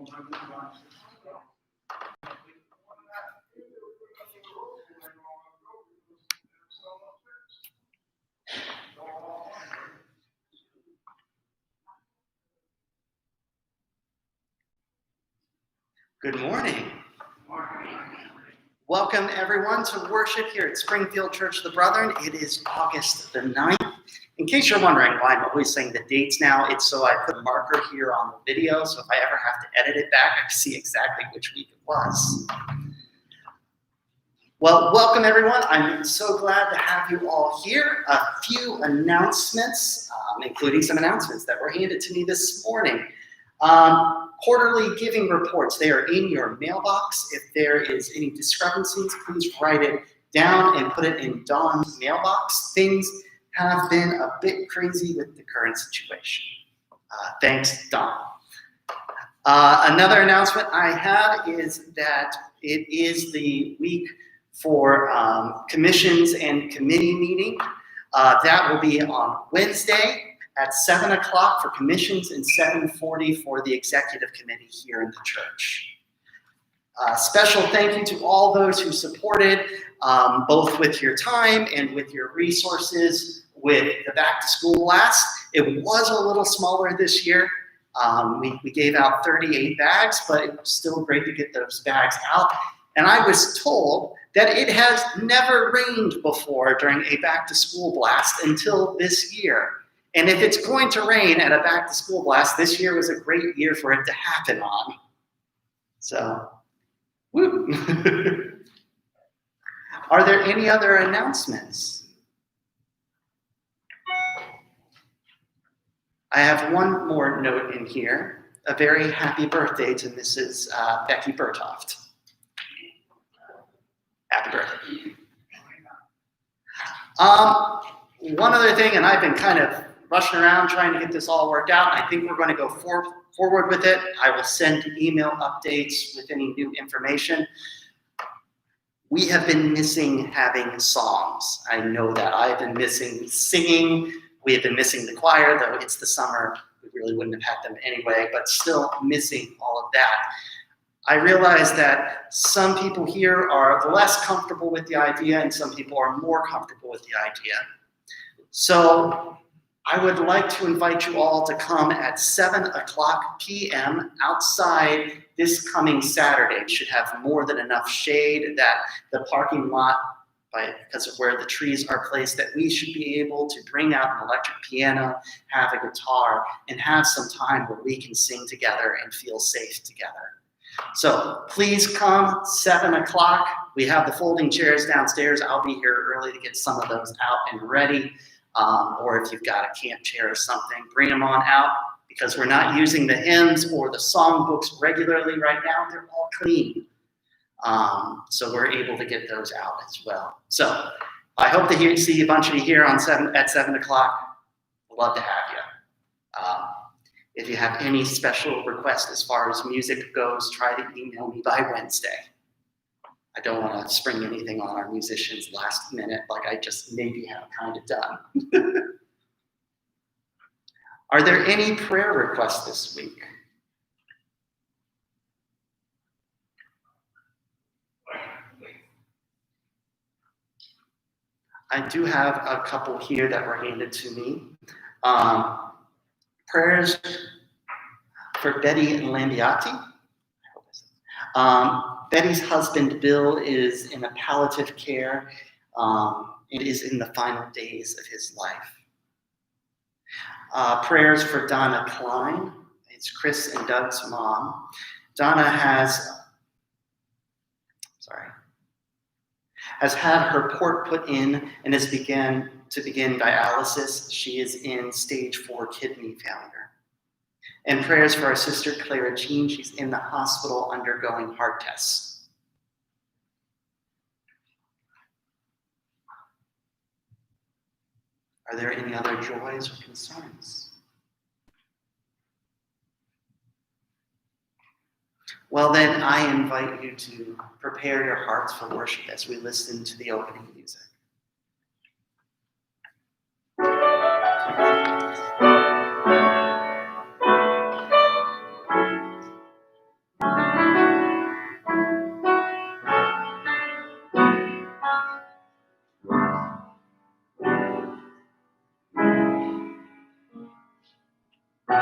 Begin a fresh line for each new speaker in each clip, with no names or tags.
Good morning. Welcome everyone to worship here at Springfield Church of the Brethren. It is August the 9th. In case you're wondering why I'm always saying the dates now, it's so I put a marker here on the video, so if I ever have to edit it back, I can see exactly which week it was. Well, welcome everyone. I'm so glad to have you all here. A few announcements, including some announcements that were handed to me this morning. Quarterly giving reports, they are in your mailbox. If there is any discrepancies, please write it down and put it in Dawn's mailbox. Things have been a bit crazy with the current situation. Thanks, Dawn. Another announcement I have is that it is the week for commissions and committee meeting. That will be on Wednesday at 7 o'clock for commissions and 7:40 for the executive committee here in the church. Special thank you to all those who supported, both with your time and with your resources with the back to school blast. It was a little smaller this year. We gave out 38 bags, but it was still great to get those bags out. And I was told that it has never rained before during a back to school blast until this year. And if it's going to rain at a back to school blast, this year was a great year for it to happen on. So, woo. Are there any other announcements? I have one more note in here. A very happy birthday to Mrs. Becky Bertoft. Happy birthday. One other thing, and I've been kind of rushing around trying to get this all worked out. I think we're going to go forward with it. I will send email updates with any new information. We have been missing having songs. I know that. I've been missing singing. We have been missing the choir, though it's the summer. We really wouldn't have had them anyway, but still missing all of that. I realize that some people here are less comfortable with the idea and some people are more comfortable with the idea. So I would like to invite you all to come at 7 o'clock p.m. outside this coming Saturday. It should have more than enough shade that the parking lot, because of where the trees are placed, that we should be able to bring out an electric piano, have a guitar, and have some time where we can sing together and feel safe together. So please come, 7 o'clock. We have the folding chairs downstairs. I'll be here early to get some of those out and ready. Or if you've got a camp chair or something, bring them on out, because we're not using the hymns or the song books regularly right now. They're all clean. So we're able to get those out as well. So I hope to see a bunch of you here at 7 o'clock. I'd love to have you. If you have any special requests as far as music goes, try to email me by Wednesday. I don't want to spring anything on our musicians last minute like I just maybe have kind of done. Are there any prayer requests this week? I do have a couple here that were handed to me. Prayers for Betty Lambiati. Betty's husband, Bill, is in a palliative care and is in the final days of his life. Prayers for Donna Klein. It's Chris and Doug's mom. Donna has had her port put in and has begun dialysis. She is in stage 4 kidney failure. And prayers for our sister Clara Jean. She's in the hospital undergoing heart tests. Are there any other joys or concerns? Well, then I invite you to prepare your hearts for worship as we listen to the opening music. If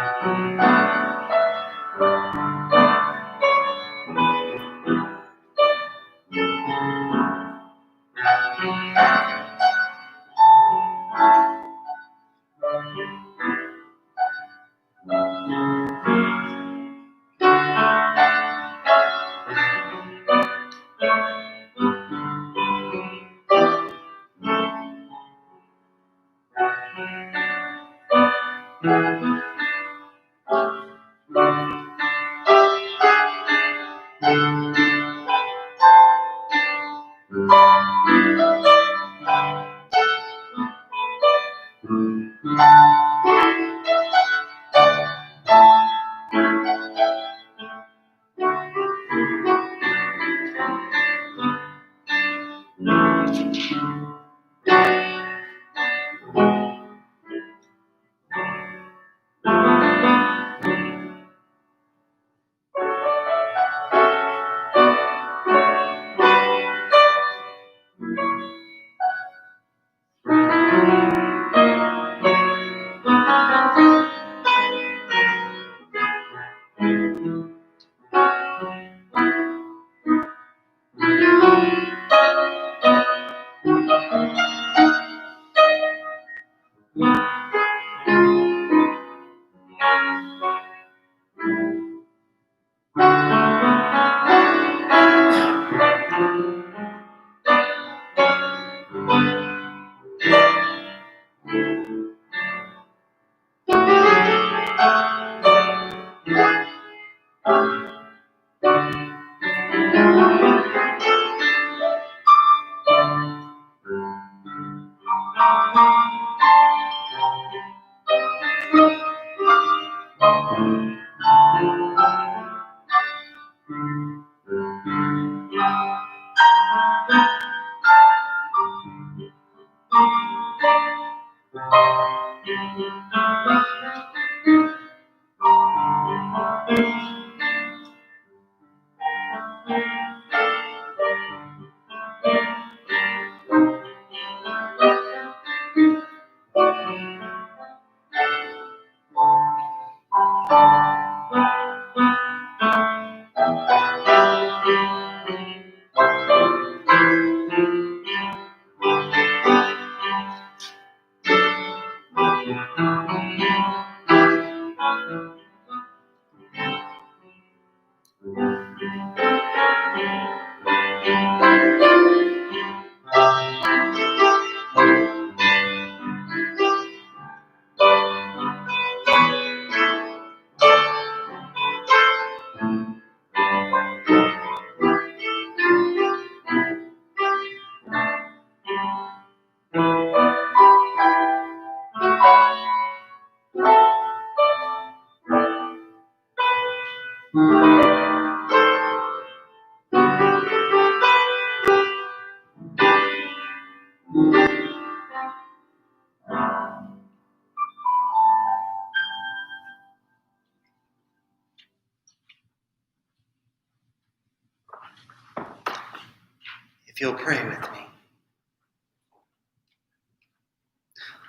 you'll pray with me.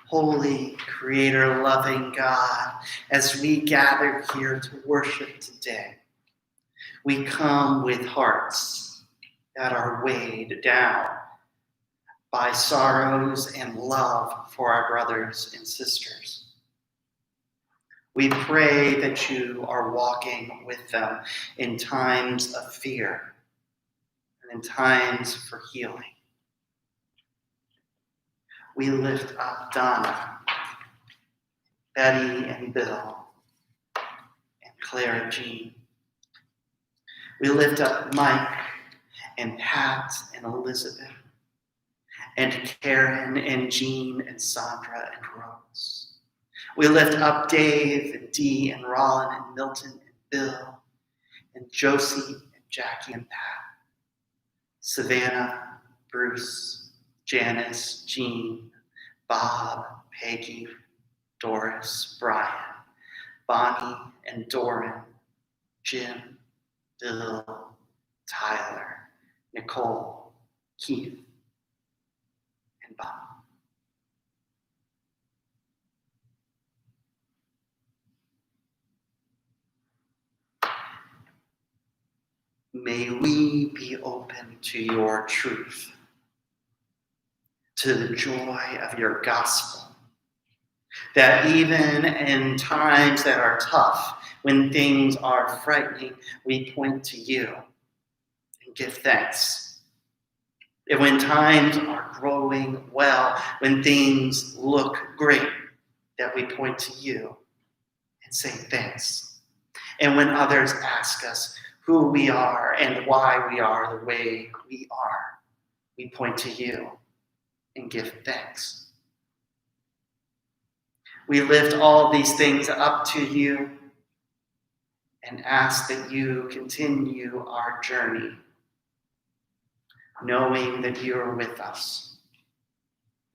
Holy, creator, loving God, as we gather here to worship today, we come with hearts that are weighed down by sorrows and love for our brothers and sisters. We pray that you are walking with them in times of fear and in times for healing. We lift up Donna, Betty and Bill, and Claire and Jean. We lift up Mike and Pat and Elizabeth, and Karen and Jean and Sandra and Rose. We lift up Dave and Dee and Rollin and Milton and Bill and Josie and Jackie and Pat, Savannah, Bruce, Janice, Jean, Bob, Peggy, Doris, Brian, Bonnie and Doran, Jim, Bill, Tyler, Nicole, Keith, and Bob. May we be open to your truth, to the joy of your gospel, that even in times that are tough, when things are frightening, we point to you and give thanks. And when times are growing well, when things look great, that we point to you and say thanks. And when others ask us who we are and why we are the way we are, we point to you and give thanks. We lift all these things up to you and ask that you continue our journey, knowing that you are with us.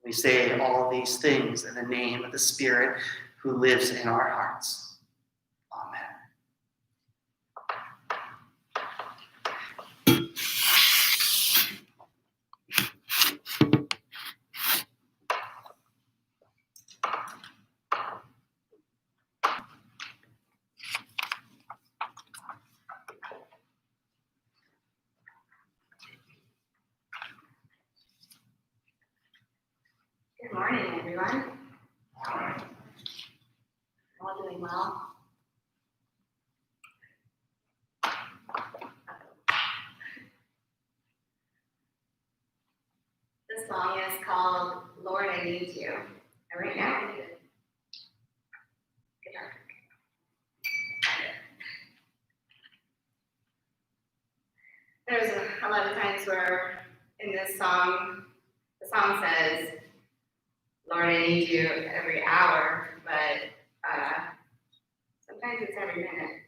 We say all these things in the name of the Spirit who lives in our hearts. Amen.
Good morning, everyone. All doing well? This song is called Lord, I Need You. And right now, guitar. There's a lot of times where in this song, the song says, Lord, I need you every hour, but sometimes it's every minute.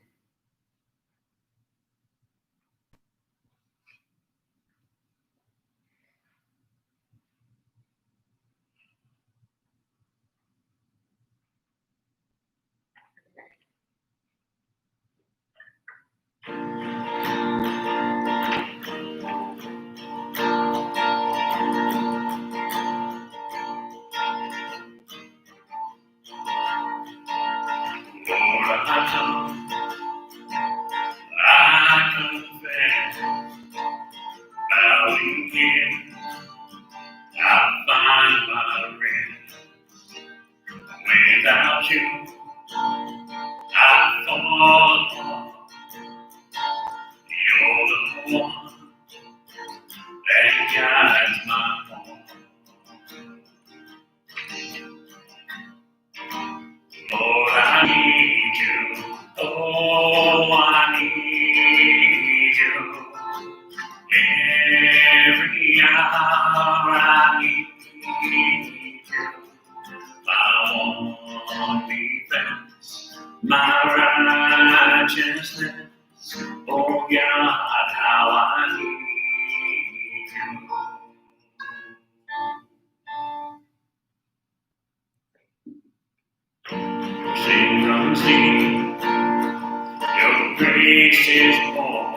I confess, bowing in, I find my rest. Without you, I fall apart. You're the one that guides my heart. Lord, I need you. Oh, I need you. Every hour I need you. I want defense, my righteousness. Oh God, how I need you. Sing unseen, your grace is more.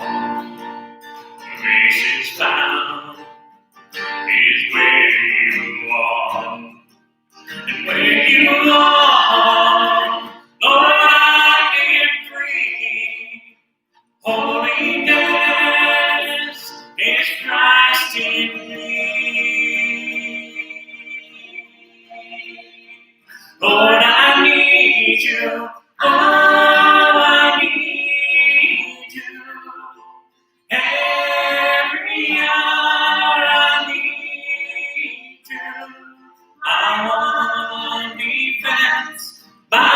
Grace is found, is where you are. And when you are, Lord, I am free. Holiness is Christ in me. Lord, I need you. Oh, I need you. Every hour I need you. I want defense by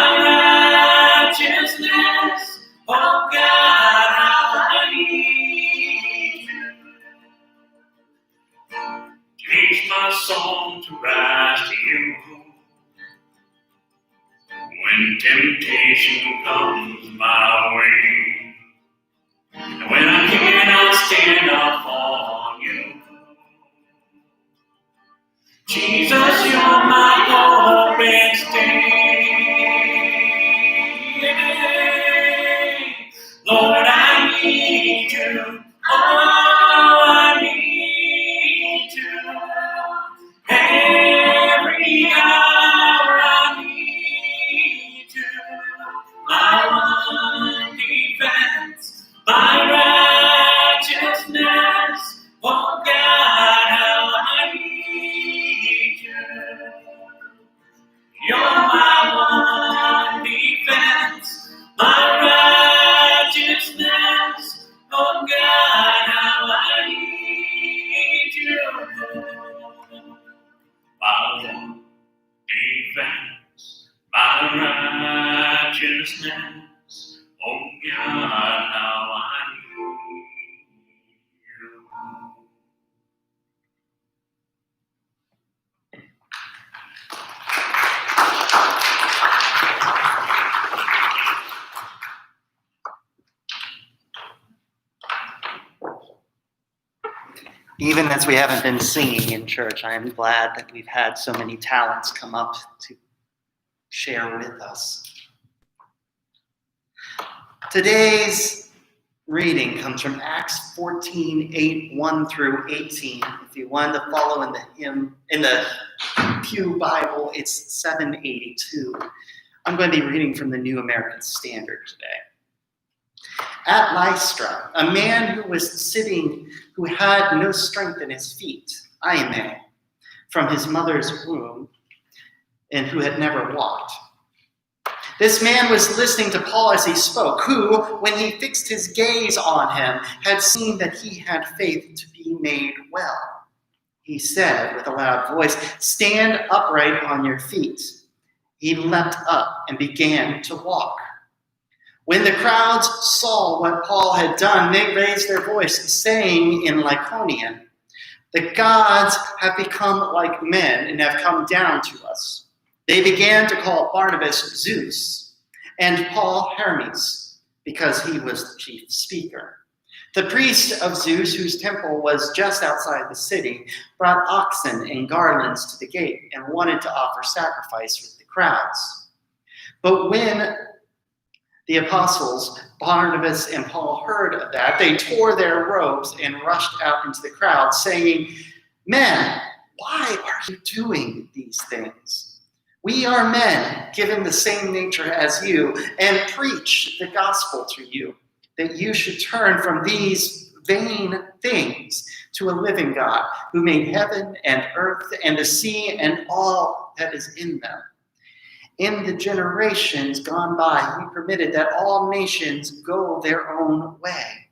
righteousness. Oh God, how I need you. Teach my song to rise to you. When temptation comes my way, and when I cannot stand upon you, Jesus, you're my hope and stay. Lord, I need you. Oh, I need you. Every hour I need you. I want defense, my righteousness. Oh God, how I need you.
Even as we haven't been singing in church, I am glad that we've had so many talents come up to share with us. Today's reading comes from Acts 14:8, 1 through 18. If you want to follow in the Pew Bible, it's 782. I'm going to be reading from the New American Standard today. At Lystra, a man who was sitting, who had no strength in his feet, Aime, from his mother's womb, and who had never walked. This man was listening to Paul as he spoke, who, when he fixed his gaze on him, had seen that he had faith to be made well. He said with a loud voice, "Stand upright on your feet." He leapt up and began to walk. When the crowds saw what Paul had done, they raised their voice, saying in Lycaonian, "The gods have become like men and have come down to us." They began to call Barnabas Zeus and Paul Hermes, because he was the chief speaker. The priest of Zeus, whose temple was just outside the city, brought oxen and garlands to the gate and wanted to offer sacrifice with the crowds. But when the apostles, Barnabas and Paul, heard of that, they tore their robes and rushed out into the crowd, saying, "Men, why are you doing these things? We are men, given the same nature as you, and preach the gospel to you, that you should turn from these vain things to a living God, who made heaven and earth and the sea and all that is in them. In the generations gone by, he permitted that all nations go their own way.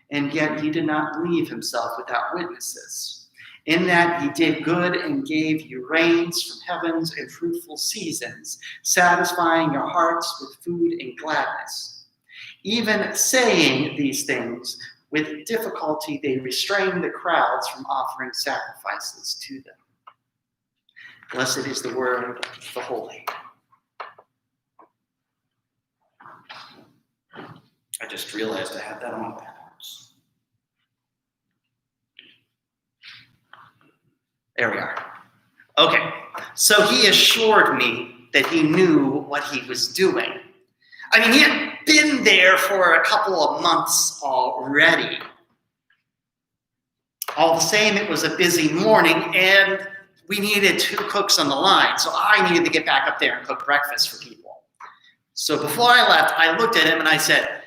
And yet he did not leave himself without witnesses. In that he did good and gave you rains from heavens and fruitful seasons, satisfying your hearts with food and gladness. Even saying these things, with difficulty they restrained the crowds from offering sacrifices to them. Blessed is the word of the holy. I just realized I had that on backwards. There we are. Okay, so he assured me that he knew what he was doing. I mean, he had been there for a couple of months already. All the same, it was a busy morning, and we needed 2 cooks on the line, so I needed to get back up there and cook breakfast for people. So before I left, I looked at him and I said,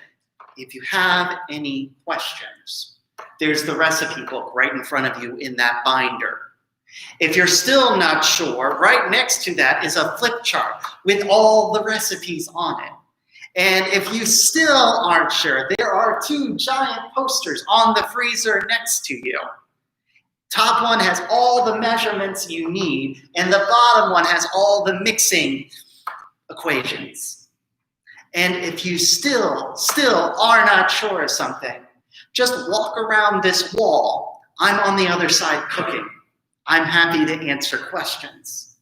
"If you have any questions, there's the recipe book right in front of you in that binder. If you're still not sure, right next to that is a flip chart with all the recipes on it. And if you still aren't sure, there are 2 giant posters on the freezer next to you. Top one has all the measurements you need, and the bottom one has all the mixing equations. And if you still are not sure of something, just walk around this wall. I'm on the other side cooking. I'm happy to answer questions."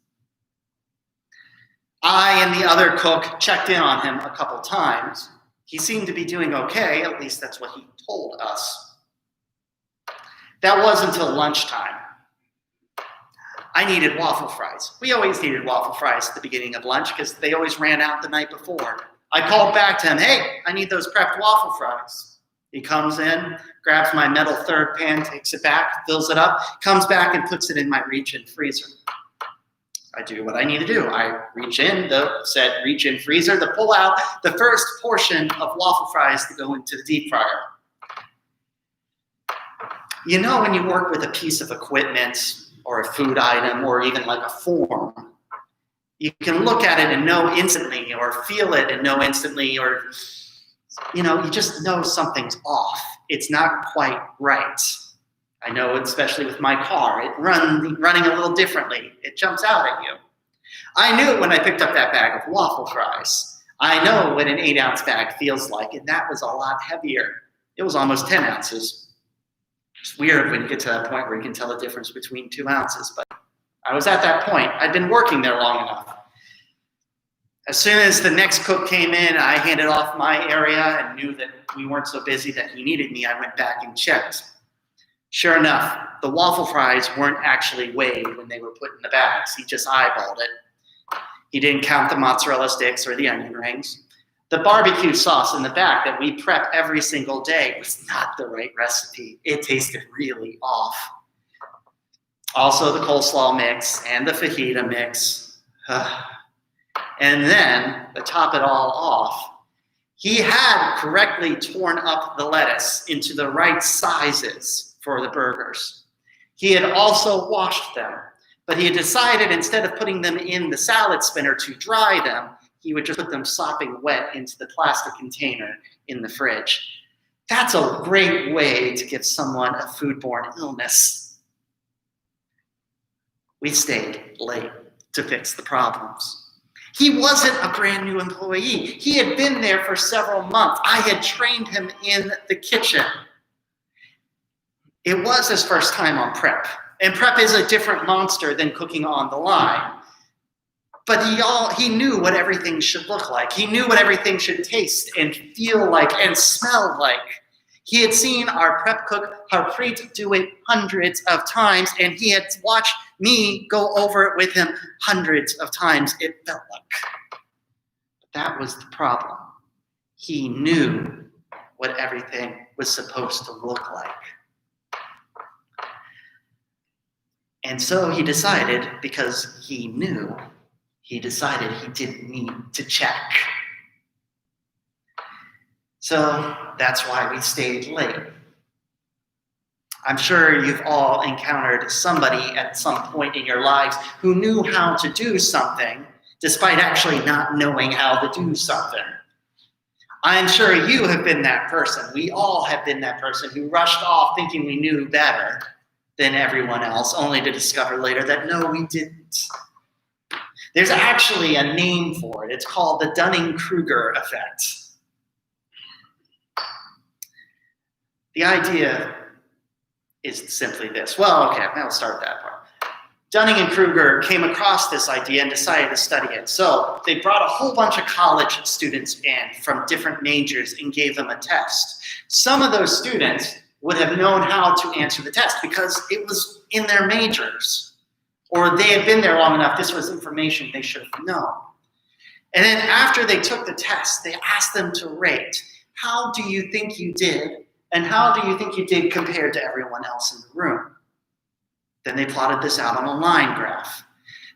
I and the other cook checked in on him a couple times. He seemed to be doing okay, at least that's what he told us. That was until lunchtime. I needed waffle fries. We always needed waffle fries at the beginning of lunch because they always ran out the night before. I called back to him, "Hey, I need those prepped waffle fries." He comes in, grabs my metal third pan, takes it back, fills it up, comes back and puts it in my reach-in freezer. I do what I need to do. I reach in the said reach-in freezer to pull out the first portion of waffle fries to go into the deep fryer. You know, when you work with a piece of equipment or a food item or even like a form, you can look at it and know instantly, or feel it and know instantly, or, you know, you just know something's off. It's not quite right. I know, especially with my car, it running a little differently. It jumps out at you. I knew it when I picked up that bag of waffle fries. I know what an 8-ounce bag feels like, and that was a lot heavier. It was almost 10 ounces. It's weird when you get to that point where you can tell the difference between 2 ounces, but I was at that point. I'd been working there long enough. As soon as the next cook came in, I handed off my area and knew that we weren't so busy that he needed me. I went back and checked. Sure enough, the waffle fries weren't actually weighed when they were put in the bags. He just eyeballed it. He didn't count the mozzarella sticks or the onion rings. The barbecue sauce in the back that we prep every single day was not the right recipe. It tasted really off. Also the coleslaw mix and the fajita mix. And then, to top it all off, he had correctly torn up the lettuce into the right sizes for the burgers. He had also washed them, but he had decided instead of putting them in the salad spinner to dry them, he would just put them sopping wet into the plastic container in the fridge. That's a great way to give someone a foodborne illness. We stayed late to fix the problems. He wasn't a brand new employee. He had been there for several months. I had trained him in the kitchen. It was his first time on prep. And prep is a different monster than cooking on the line. But he knew what everything should look like. He knew what everything should taste and feel like and smell like. He had seen our prep cook, Harpreet, do it hundreds of times, and he had watched me go over it with him hundreds of times, it felt like. But that was the problem. He knew what everything was supposed to look like. And so he decided, because he knew, he decided he didn't need to check. So that's why we stayed late. I'm sure you've all encountered somebody at some point in your lives who knew how to do something despite actually not knowing how to do something. I'm sure you have been that person. We all have been that person who rushed off thinking we knew better than everyone else, only to discover later that no, we didn't. There's actually a name for it. It's called the Dunning-Kruger effect. The idea is simply this. Well, okay, I'll start with that part. Dunning and Kruger came across this idea and decided to study it. So they brought a whole bunch of college students in from different majors and gave them a test. Some of those students would have known how to answer the test because it was in their majors, or they had been there long enough. This was information they should have known. And then after they took the test, they asked them to rate. How do you think you did? And how do you think you did compared to everyone else in the room? Then they plotted this out on a line graph.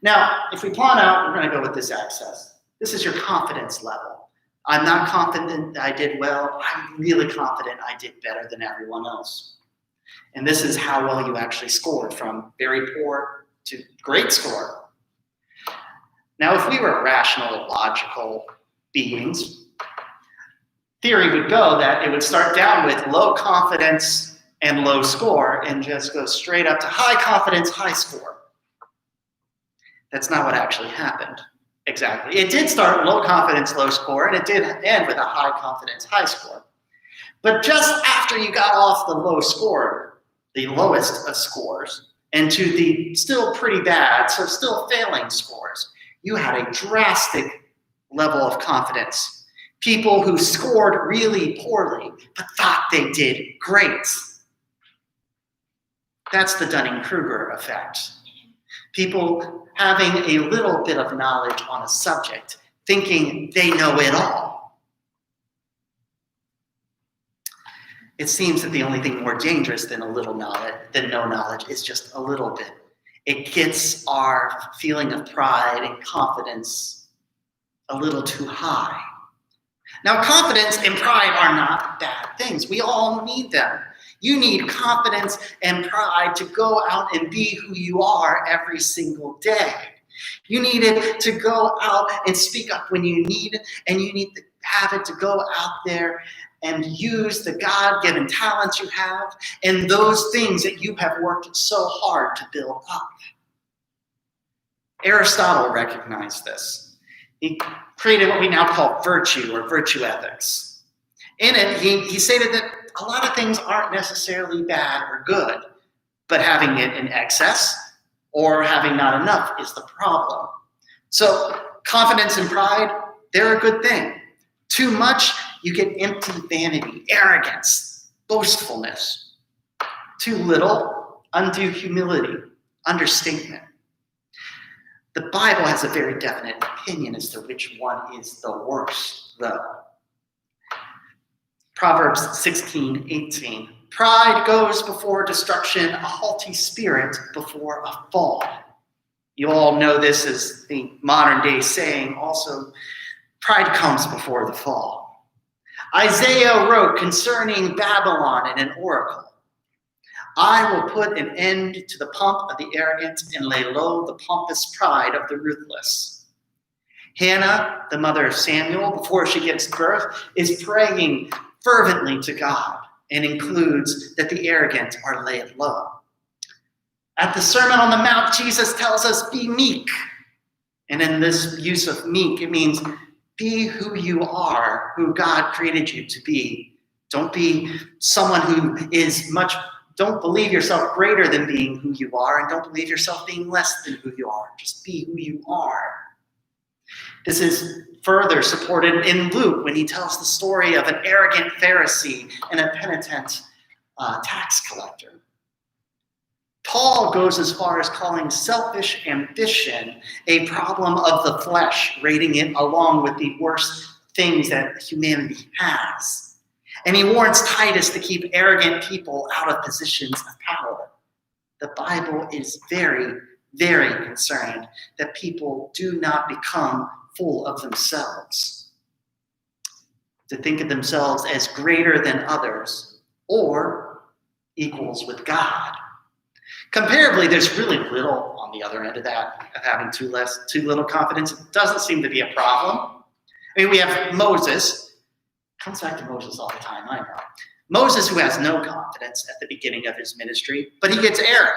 Now, if we plot out, we're going to go with this axis. This is your confidence level. I'm not confident that I did well. I'm really confident I did better than everyone else. And this is how well you actually scored, from very poor to great score. Now, if we were rational, logical beings, theory would go that it would start down with low confidence and low score and just go straight up to high confidence, high score. That's not what actually happened. Exactly. It did start low confidence, low score, and it did end with a high confidence, high score. But just after you got off the low score, the lowest of scores, and to the still pretty bad, so still failing scores, you had a drastic level of confidence. People who scored really poorly, but thought they did great. That's the Dunning-Kruger effect. People having a little bit of knowledge on a subject, thinking they know it all. It seems that the only thing more dangerous than a little knowledge, than no knowledge, is just a little bit. It gets our feeling of pride and confidence a little too high. Now, confidence and pride are not bad things. We all need them. You need confidence and pride to go out and be who you are every single day. You need it to go out and speak up when you need it, and you need to have it to go out there and use the God-given talents you have and those things that you have worked so hard to build up. Aristotle recognized this. He created what we now call virtue or virtue ethics. In it, he stated that a lot of things aren't necessarily bad or good, but having it in excess or having not enough is the problem. So confidence and pride, they're a good thing. Too much, you get empty vanity, arrogance, boastfulness. Too little, undue humility, understatement. The Bible has a very definite opinion as to which one is the worst, though. Proverbs 16:18. Pride goes before destruction, a haughty spirit before a fall. You all know this as the modern day saying also, pride comes before the fall. Isaiah wrote concerning Babylon in an oracle, I will put an end to the pomp of the arrogant and lay low the pompous pride of the ruthless. Hannah, the mother of Samuel, before she gives birth, is praying fervently to God and includes that the arrogant are laid low. At the Sermon on the Mount, Jesus tells us, be meek. And in this use of meek, it means be who you are, who God created you to be. Don't be someone who is don't believe yourself greater than being who you are, and don't believe yourself being less than who you are. Just be who you are. This is further supported in Luke when he tells the story of an arrogant Pharisee and a penitent tax collector. Paul goes as far as calling selfish ambition a problem of the flesh, rating it along with the worst things that humanity has. And he warns Titus to keep arrogant people out of positions of power. The Bible is very, very concerned that people do not become full of themselves, to think of themselves as greater than others or equals with God. Comparably, there's really little on the other end of that, of having too little confidence. It doesn't seem to be a problem. I mean, we have Moses. Comes back to Moses all the time, I know. Moses, who has no confidence at the beginning of his ministry, but he gets Aaron.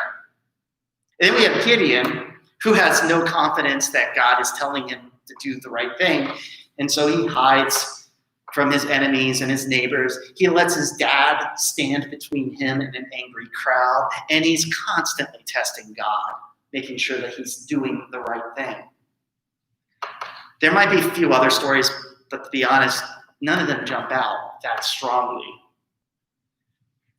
And then we have Gideon, who has no confidence that God is telling him to do the right thing. And so he hides from his enemies and his neighbors. He lets his dad stand between him and an angry crowd. And he's constantly testing God, making sure that he's doing the right thing. There might be a few other stories, but to be honest, none of them jump out that strongly.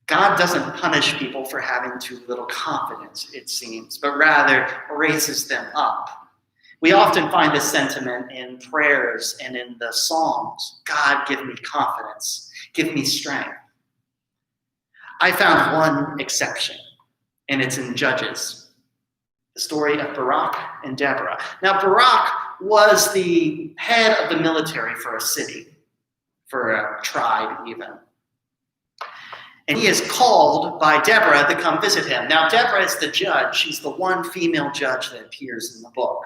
God doesn't punish people for having too little confidence, it seems, but rather raises them up. We often find this sentiment in prayers and in the Psalms. God, give me confidence. Give me strength. I found one exception, and it's in Judges. The story of Barak and Deborah. Now, Barak was the head of the military for a city, for a tribe even. And he is called by Deborah to come visit him. Now, Deborah is the judge. She's the one female judge that appears in the book.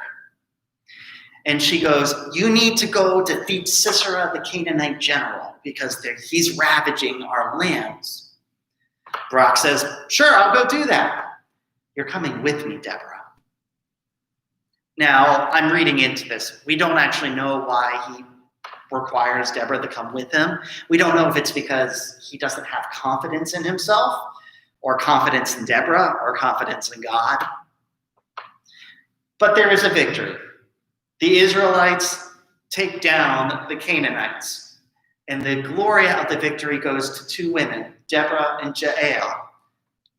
And she goes, you need to go defeat Sisera, the Canaanite general, because he's ravaging our lands. Barak says, sure, I'll go do that. You're coming with me, Deborah. Now, I'm reading into this. We don't actually know why he requires Deborah to come with him. We don't know if it's because he doesn't have confidence in himself, or confidence in Deborah, or confidence in God. But there is a victory. The Israelites take down the Canaanites, and the glory of the victory goes to two women, Deborah and Jael.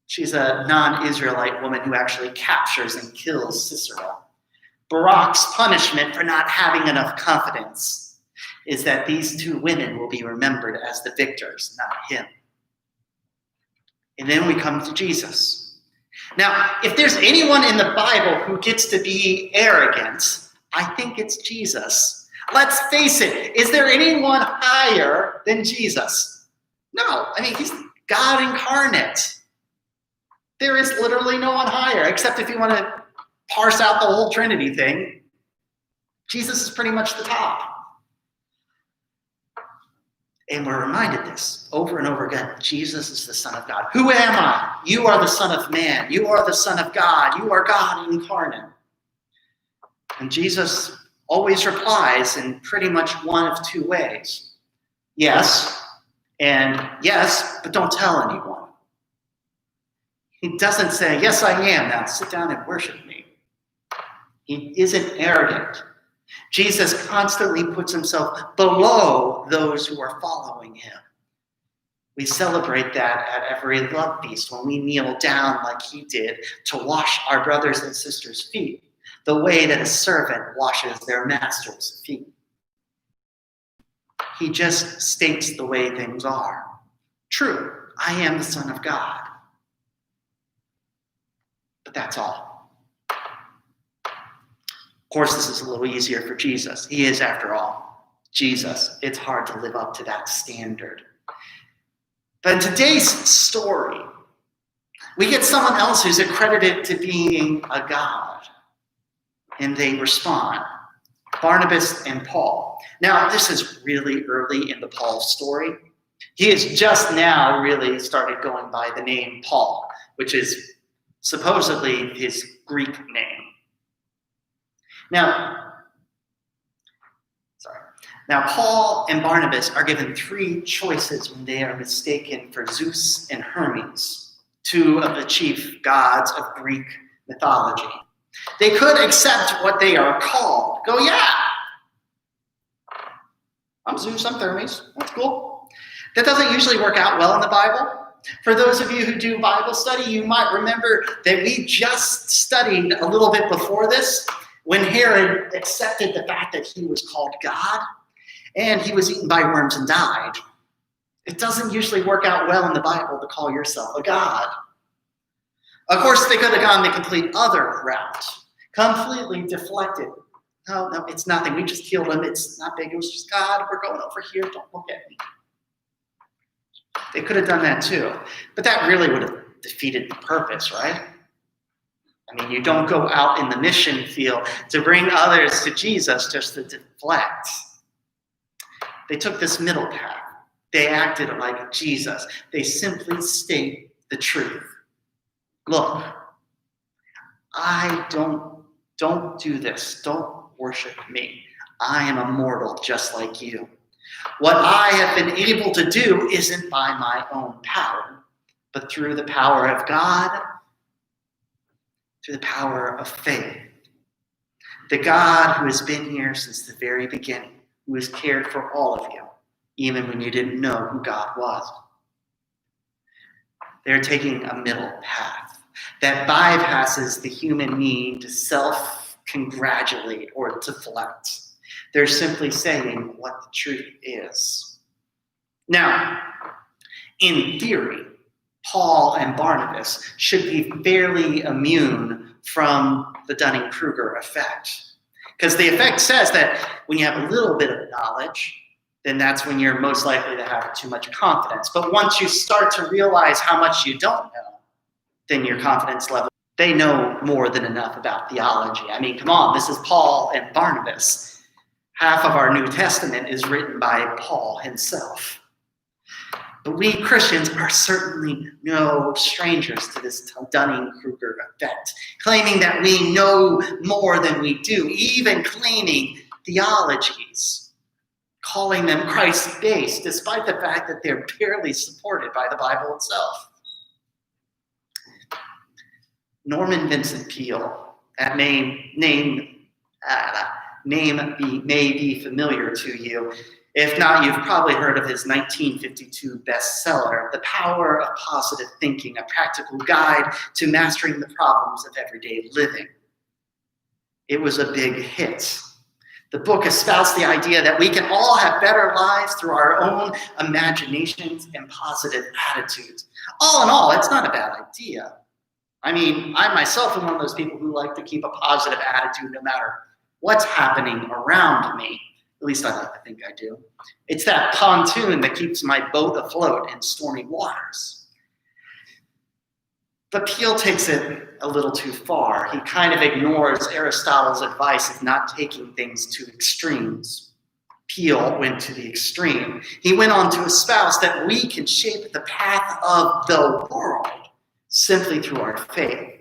She's a non-Israelite woman who actually captures and kills Sisera. Barak's punishment for not having enough confidence is that these two women will be remembered as the victors, not him. And then we come to Jesus. Now, if there's anyone in the Bible who gets to be arrogant, I think it's Jesus. Let's face it, is there anyone higher than Jesus? No, I mean, he's God incarnate. There is literally no one higher, except if you want to parse out the whole Trinity thing. Jesus is pretty much the top. And we're reminded this over and over again. Jesus is the Son of God. Who am I? You are the Son of Man. You are the Son of God. You are God incarnate. And Jesus always replies in pretty much one of two ways. Yes, and yes, but don't tell anyone. He doesn't say, yes, I am, now sit down and worship me. He isn't arrogant. Jesus constantly puts himself below those who are following him. We celebrate that at every love feast when we kneel down like he did to wash our brothers and sisters' feet, the way that a servant washes their master's feet. He just states the way things are. True, I am the Son of God. But that's all. Of course, this is a little easier for Jesus. He is, after all, Jesus. It's hard to live up to that standard. But in today's story, we get someone else who's accredited to being a god. And they respond. Barnabas and Paul. Now, this is really early in the Paul story. He has just now really started going by the name Paul, which is supposedly his Greek name. Now, Paul and Barnabas are given three choices when they are mistaken for Zeus and Hermes, two of the chief gods of Greek mythology. They could accept what they are called. Go, yeah, I'm Zeus, I'm Hermes. That's cool. That doesn't usually work out well in the Bible. For those of you who do Bible study, you might remember that we just studied a little bit before this when Herod accepted the fact that he was called God and he was eaten by worms and died. It doesn't usually work out well in the Bible to call yourself a god. Of course, they could have gone the complete other route, completely deflected. No, it's nothing. We just killed him. It's not big. It was just God. We're going over here. Don't look at me. They could have done that too. But that really would have defeated the purpose, right? I mean, you don't go out in the mission field to bring others to Jesus just to deflect. They took this middle path. They acted like Jesus. They simply state the truth. Look, I don't do this. Don't worship me. I am a mortal just like you. What I have been able to do isn't by my own power, but through the power of God, through the power of faith. The God who has been here since the very beginning, who has cared for all of you, even when you didn't know who God was. They're taking a middle path that bypasses the human need to self-congratulate or deflect. They're simply saying what the truth is. Now, in theory, Paul and Barnabas should be fairly immune from the Dunning-Kruger effect. Because the effect says that when you have a little bit of knowledge, then that's when you're most likely to have too much confidence. But once you start to realize how much you don't know, then your confidence level, they know more than enough about theology. I mean, come on, this is Paul and Barnabas. Half of our New Testament is written by Paul himself. But we Christians are certainly no strangers to this Dunning-Kruger effect, claiming that we know more than we do, even claiming theologies, calling them Christ-based, despite the fact that they're barely supported by the Bible itself. Norman Vincent Peale, that name may be familiar to you. If not, you've probably heard of his 1952 bestseller, The Power of Positive Thinking, a practical guide to mastering the problems of everyday living. It was a big hit. The book espouses the idea that we can all have better lives through our own imaginations and positive attitudes. All in all, it's not a bad idea. I mean, I myself am one of those people who like to keep a positive attitude no matter what's happening around me. At least I like to think I do. It's that pontoon that keeps my boat afloat in stormy waters. But Peale takes it a little too far. He kind of ignores Aristotle's advice of not taking things to extremes. Peale went to the extreme. He went on to espouse that we can shape the path of the world simply through our faith,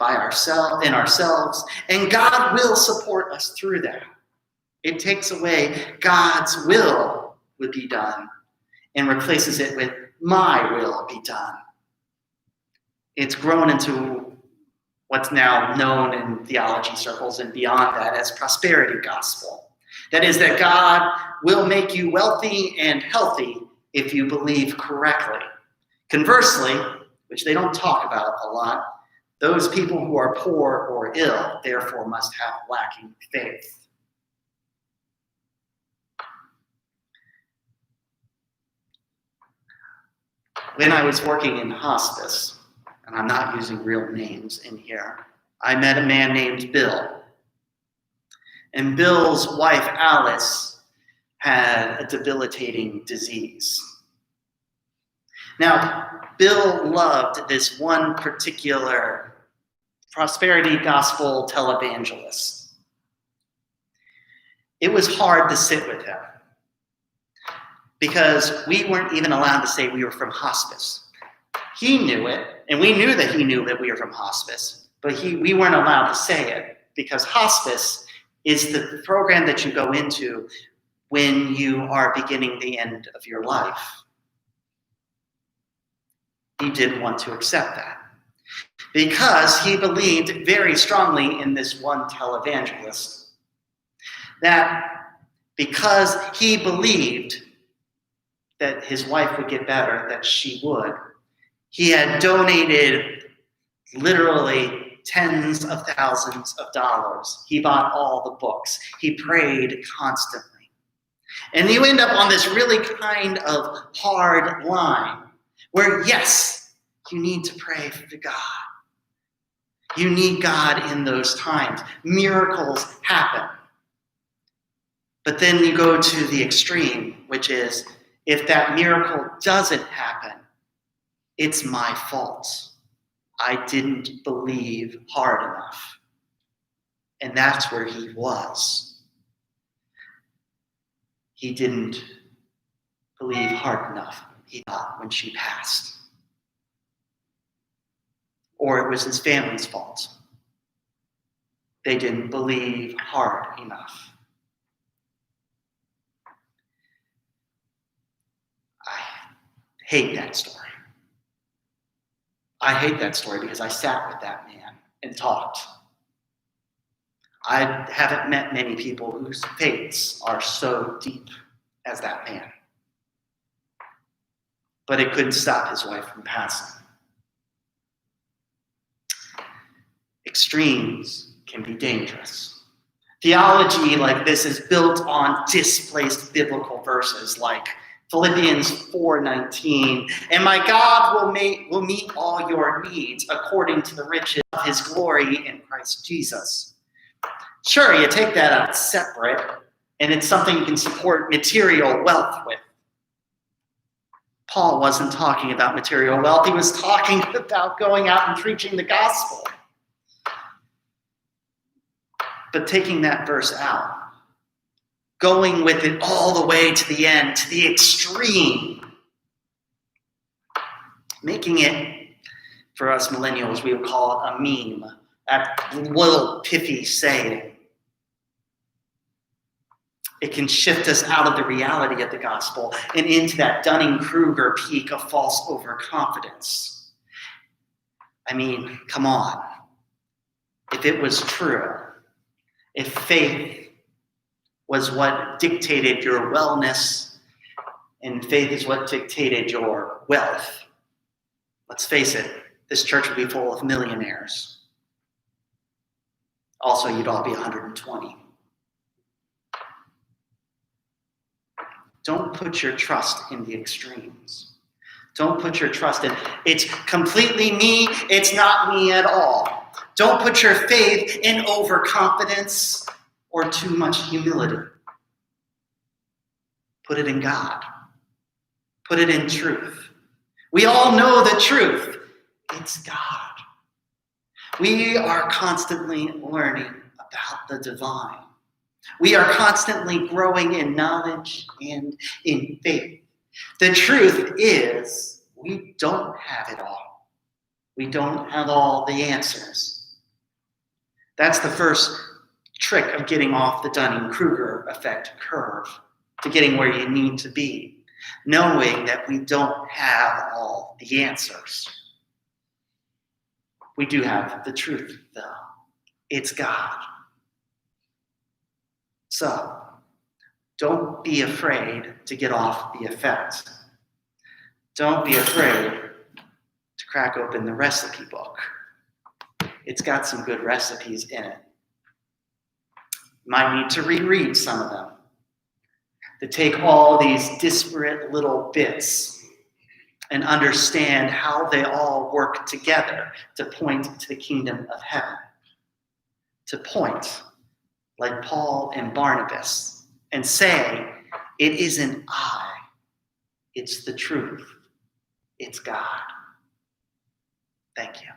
in ourselves, and God will support us through that. It takes away God's will would be done and replaces it with my will be done. It's grown into what's now known in theology circles and beyond that as prosperity gospel. That is, that God will make you wealthy and healthy if you believe correctly. Conversely, which they don't talk about a lot, those people who are poor or ill, therefore must have lacking faith. When I was working in hospice, and I'm not using real names in here, I met a man named Bill. And Bill's wife, Alice, had a debilitating disease. Now, Bill loved this one particular prosperity gospel televangelist. It was hard to sit with him because we weren't even allowed to say we were from hospice. He knew it, and we knew that he knew that we were from hospice, but we weren't allowed to say it because hospice is the program that you go into when you are beginning the end of your life. He didn't want to accept that because he believed very strongly in this one televangelist. That because he believed that his wife would get better, that she would, he had donated literally tens of thousands of dollars. He bought all the books. He prayed constantly. And you end up on this really kind of hard line where, yes, you need to pray to God. You need God in those times. Miracles happen. But then you go to the extreme, which is, if that miracle doesn't happen, it's my fault. I didn't believe hard enough. And that's where he was. He didn't believe hard enough, he thought, when she passed. Or it was his family's fault. They didn't believe hard enough. I hate that story. I hate that story because I sat with that man and talked. I haven't met many people whose faiths are so deep as that man. But it couldn't stop his wife from passing. Extremes can be dangerous. Theology like this is built on displaced biblical verses like Philippians 4:19, and my God will meet all your needs according to the riches of his glory in Christ Jesus. Sure, you take that out separate, and it's something you can support material wealth with. Paul wasn't talking about material wealth. He was talking about going out and preaching the gospel. But taking that verse out, going with it all the way to the end, to the extreme, making it, for us millennials, we would call it a meme, that little pithy saying. It can shift us out of the reality of the gospel and into that Dunning-Kruger peak of false overconfidence. I mean, come on. If it was true, if faith was what dictated your wellness and faith is what dictated your wealth, let's face it, this church would be full of millionaires. Also, you'd all be 120. Don't put your trust in the extremes. Don't put your trust in, it's completely me, it's not me at all. Don't put your faith in overconfidence or too much humility. Put it in God. Put it in truth. We all know the truth. It's God. We are constantly learning about the divine. We are constantly growing in knowledge and in faith. The truth is, we don't have it all. We don't have all the answers. That's the first trick of getting off the Dunning-Kruger effect curve to getting where you need to be, knowing that we don't have all the answers. We do have the truth, though. It's God. So, don't be afraid to get off the effect. Don't be afraid to crack open the recipe book. It's got some good recipes in it. You might need to reread some of them, to take all these disparate little bits and understand how they all work together to point to the kingdom of heaven. To point, like Paul and Barnabas, and say, it isn't I, it's the truth, it's God. Thank you.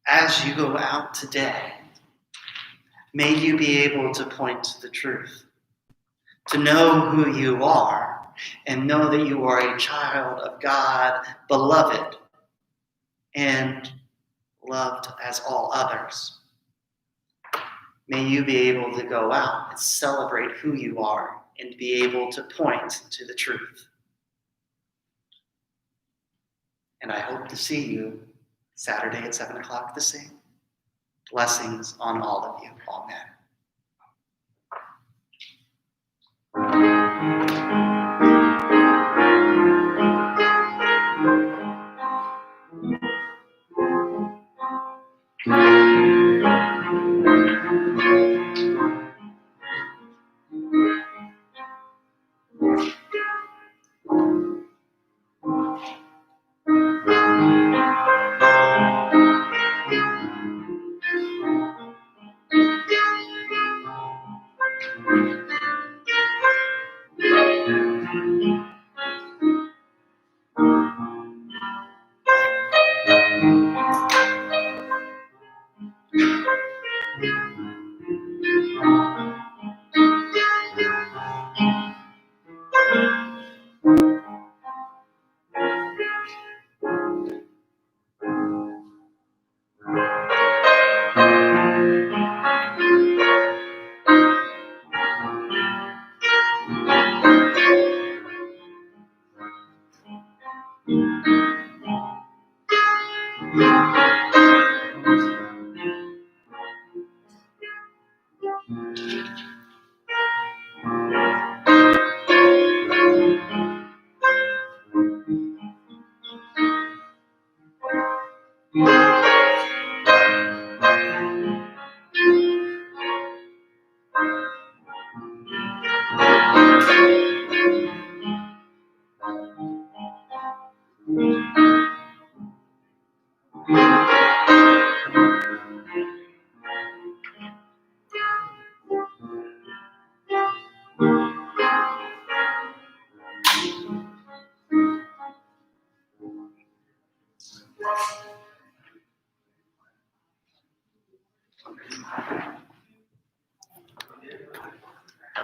As you go out today, may you be able to point to the truth, to know who you are, and know that you are a child of God, beloved, and loved as all others. May you be able to go out and celebrate who you are and be able to point to the truth. And I hope to see you Saturday at 7 o'clock to sing. Blessings on all of you. Amen.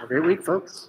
Have a great week, folks.